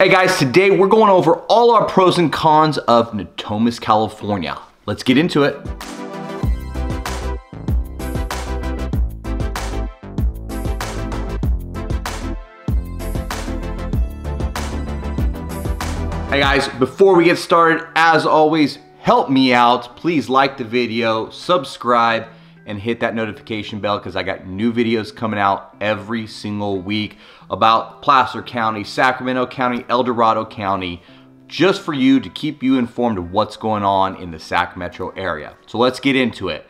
Hey guys, today we're going over all our pros and cons of Natomas, California. Let's get into it. Hey guys, before we get started, as always, help me out. Please like the video, subscribe, and hit that notification bell because I got new videos coming out every single week about Placer County, Sacramento County, El Dorado County, just for you to keep you informed of what's going on in the Sac Metro area. So let's get into it.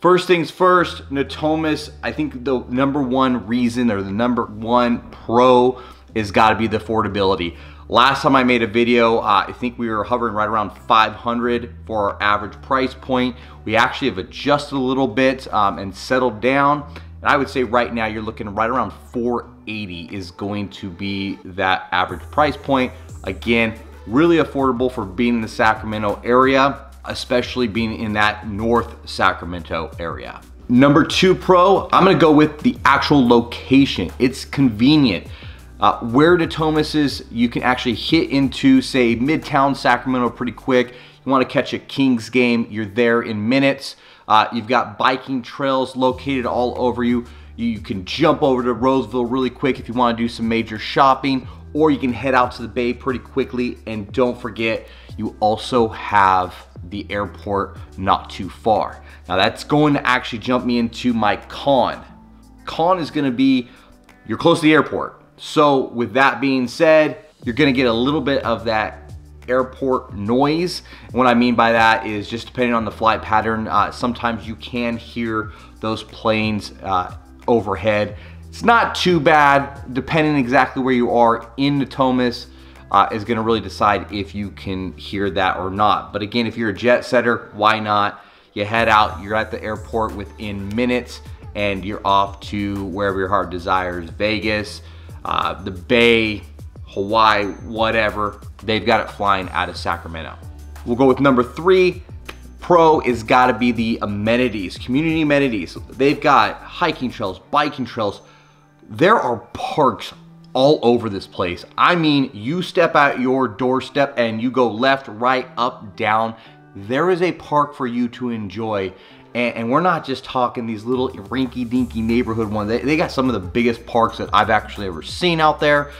First things first, Natomas, I think the number one reason or the number one pro is gotta be the affordability. Last time I made a video, I think we were hovering right around 500 for our average price point. We actually have adjusted a little bit and settled down. And I would say right now you're looking right around 480 is going to be that average price point. Again, really affordable for being in the Sacramento area, especially being in that North Sacramento area. Number two pro, I'm gonna go with the actual location. It's convenient. Where Natomas is, you can actually hit into, say, Midtown Sacramento pretty quick. You want to catch a Kings game, you're there in minutes. You've got biking trails located all over you. You can jump over to Roseville really quick if you want to do some major shopping, or you can head out to the Bay pretty quickly. And don't forget, you also have the airport not too far. Now that's going to actually jump me into my con. Con is going to be, you're close to the airport. So with that being said, you're gonna get a little bit of that airport noise. And what I mean by that is just depending on the flight pattern, sometimes you can hear those planes overhead. It's not too bad, depending exactly where you are in Natomas is gonna really decide if you can hear that or not. But again, if you're a jet setter, why not? You head out, you're at the airport within minutes and you're off to wherever your heart desires, Vegas, the Bay, Hawaii, whatever. They've got it flying out of Sacramento. We'll go with number three. Pro is gotta be the amenities, community amenities. They've got hiking trails, biking trails. There are parks all over this place. I mean, you step out your doorstep and you go left, right, up, down. There is a park for you to enjoy. And we're not just talking these little rinky-dinky neighborhood ones. They got some of the biggest parks that I've actually ever seen out there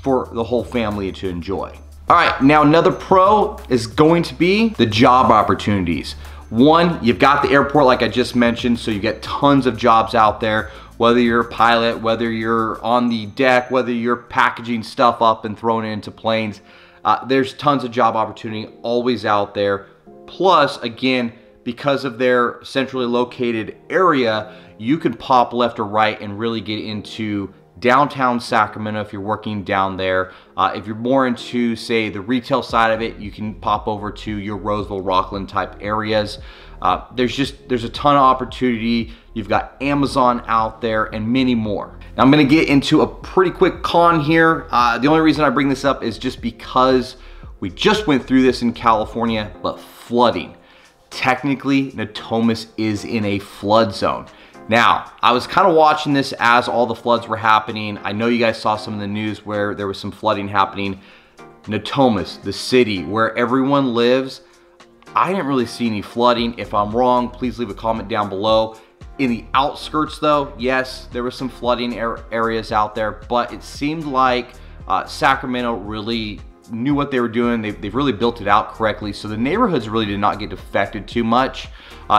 for the whole family to enjoy. All right, now another pro is going to be the job opportunities. One, you've got the airport like I just mentioned, so you get tons of jobs out there, whether you're a pilot, whether you're on the deck, whether you're packaging stuff up and throwing it into planes. There's tons of job opportunity always out there. Plus, again, because of their centrally located area, you can pop left or right and really get into downtown Sacramento if you're working down there. If you're more into, say, the retail side of it, you can pop over to your Roseville, Rockland type areas. There's a ton of opportunity. You've got Amazon out there and many more. Now I'm gonna get into a pretty quick con here. The only reason I bring this up is just because we just went through this in California, but flooding. Technically, Natomas is in a flood zone. Now, I was kind of watching this as all the floods were happening. I know you guys saw some of the news where there was some flooding happening. Natomas, the city where everyone lives, I didn't really see any flooding. If I'm wrong, please leave a comment down below. In the outskirts though, yes, there was some flooding areas out there, but it seemed like Sacramento really knew what they were doing. They've really built it out correctly. So the neighborhoods really did not get affected too much.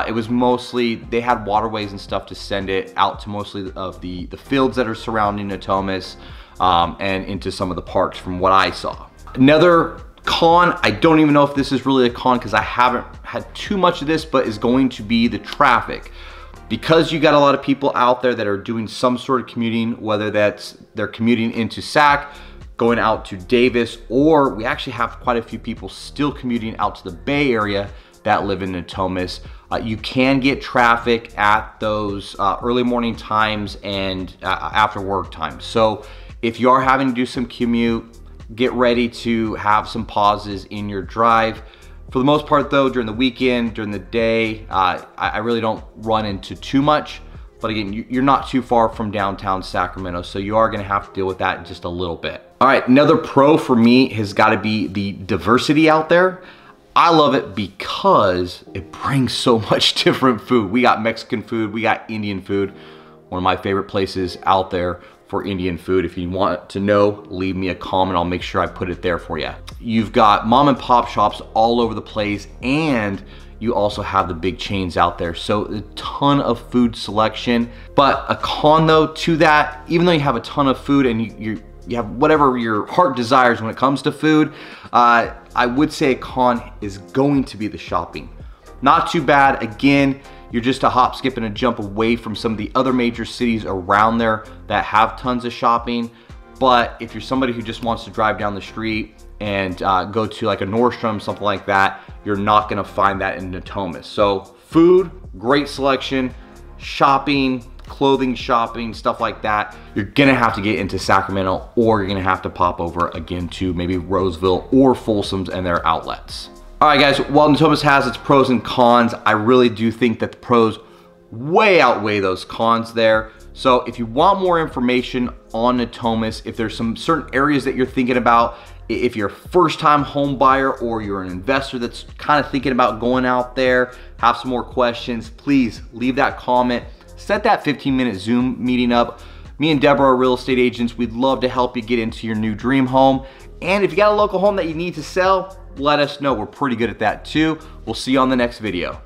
It was mostly, they had waterways and stuff to send it out to mostly of the fields that are surrounding Natomas and into some of the parks from what I saw. Another con, I don't even know if this is really a con because I haven't had too much of this, but is going to be the traffic. Because you got a lot of people out there that are doing some sort of commuting, whether that's they're commuting into Sac, going out to Davis, or we actually have quite a few people still commuting out to the Bay Area that live in Natomas. You can get traffic at those early morning times and after work times. So if you are having to do some commute, get ready to have some pauses in your drive. For the most part though, during the weekend, during the day, I really don't run into too much. But again, you're not too far from downtown Sacramento, so you are gonna have to deal with that in just a little bit. All right, another pro for me has got to be the diversity out there. I love it because it brings so much different food. We got Mexican food, we got Indian food. One of my favorite places out there for Indian food. If you want to know, leave me a comment. I'll make sure I put it there for you. You've got mom and pop shops all over the place, and you also have the big chains out there. So a ton of food selection. But a con though to that, even though you have a ton of food and you have whatever your heart desires when it comes to food, I would say a con is going to be the shopping. Not too bad. Again, you're just a hop, skip, and a jump away from some of the other major cities around there that have tons of shopping. But if you're somebody who just wants to drive down the street and go to like a Nordstrom, something like that, you're not gonna find that in Natomas. So food, great selection, shopping, clothing shopping, stuff like that, you're gonna have to get into Sacramento, or you're gonna have to pop over again to maybe Roseville or Folsom's and their outlets. All right guys, while Natomas has its pros and cons, I really do think that the pros way outweigh those cons there. So if you want more information on Natomas, if there's some certain areas that you're thinking about, if you're a first-time home buyer or you're an investor that's kind of thinking about going out there, have some more questions, please leave that comment. Set that 15-minute Zoom meeting up. Me and Deborah are real estate agents. We'd love to help you get into your new dream home. And if you got a local home that you need to sell, let us know. We're pretty good at that too. We'll see you on the next video.